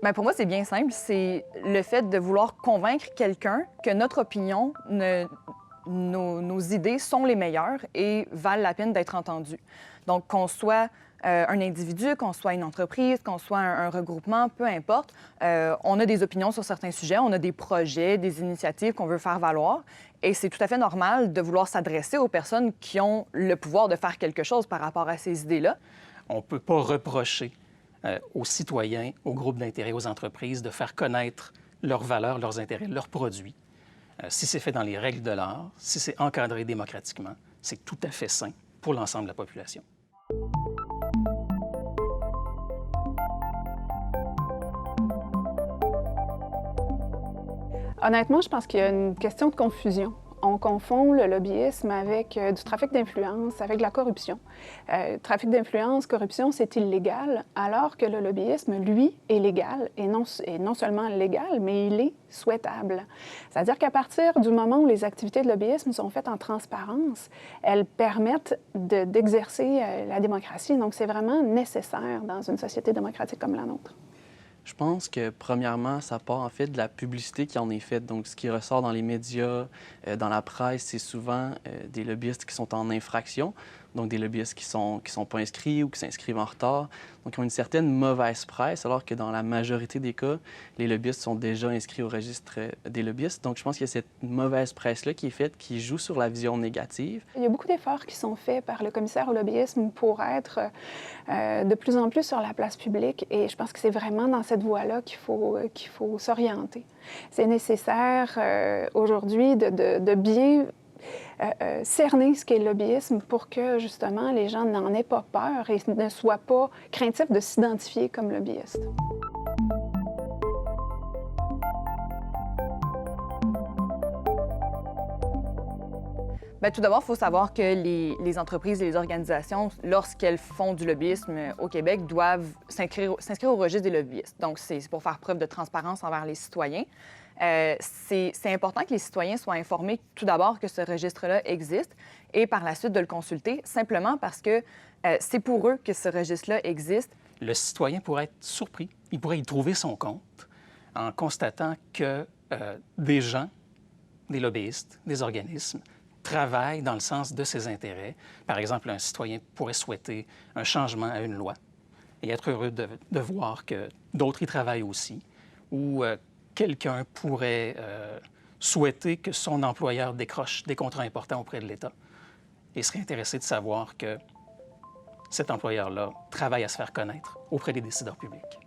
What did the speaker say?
Bien, pour moi, c'est bien simple. C'est le fait de vouloir convaincre quelqu'un que notre opinion, nos idées sont les meilleures et valent la peine d'être entendues. Donc, qu'on soit un individu, qu'on soit une entreprise, qu'on soit un regroupement, peu importe, on a des opinions sur certains sujets, on a des projets, des initiatives qu'on veut faire valoir. Et c'est tout à fait normal de vouloir s'adresser aux personnes qui ont le pouvoir de faire quelque chose par rapport à ces idées-là. On ne peut pas reprocher aux citoyens, aux groupes d'intérêt, aux entreprises de faire connaître leurs valeurs, leurs intérêts, leurs produits. Si c'est fait dans les règles de l'art, si c'est encadré démocratiquement, c'est tout à fait sain pour l'ensemble de la population. Honnêtement, je pense qu'il y a une question de confusion. On confond le lobbyisme avec du trafic d'influence, avec de la corruption. Trafic d'influence, corruption, c'est illégal, alors que le lobbyisme, lui, est légal, et non seulement légal, mais il est souhaitable. C'est-à-dire qu'à partir du moment où les activités de lobbyisme sont faites en transparence, elles permettent d'exercer la démocratie. Donc, c'est vraiment nécessaire dans une société démocratique comme la nôtre. Je pense que, premièrement, ça part en fait de la publicité qui en est faite. Donc, ce qui ressort dans les médias, dans la presse, c'est souvent des lobbyistes qui sont en infraction, donc des lobbyistes qui sont pas inscrits ou qui s'inscrivent en retard, donc qui ont une certaine mauvaise presse, alors que dans la majorité des cas, les lobbyistes sont déjà inscrits au registre des lobbyistes. Donc, je pense qu'il y a cette mauvaise presse-là qui est faite, qui joue sur la vision négative. Il y a beaucoup d'efforts qui sont faits par le commissaire au lobbyisme pour être de plus en plus sur la place publique, et je pense que c'est vraiment dans cette voie-là qu'il faut s'orienter. C'est nécessaire aujourd'hui de bien cerner ce qu'est le lobbyisme pour que, justement, les gens n'en aient pas peur et ne soient pas craintifs de s'identifier comme lobbyiste. Bien, tout d'abord, il faut savoir que les entreprises et les organisations, lorsqu'elles font du lobbyisme au Québec, doivent s'inscrire au registre des lobbyistes. Donc, c'est pour faire preuve de transparence envers les citoyens. C'est important que les citoyens soient informés tout d'abord que ce registre-là existe et par la suite de le consulter, simplement parce que c'est pour eux que ce registre-là existe. Le citoyen pourrait être surpris, il pourrait y trouver son compte en constatant que des gens, des lobbyistes, des organismes, travaillent dans le sens de ses intérêts. Par exemple, un citoyen pourrait souhaiter un changement à une loi et être heureux de voir que d'autres y travaillent aussi, ou quelqu'un pourrait souhaiter que son employeur décroche des contrats importants auprès de l'État et serait intéressé de savoir que cet employeur-là travaille à se faire connaître auprès des décideurs publics.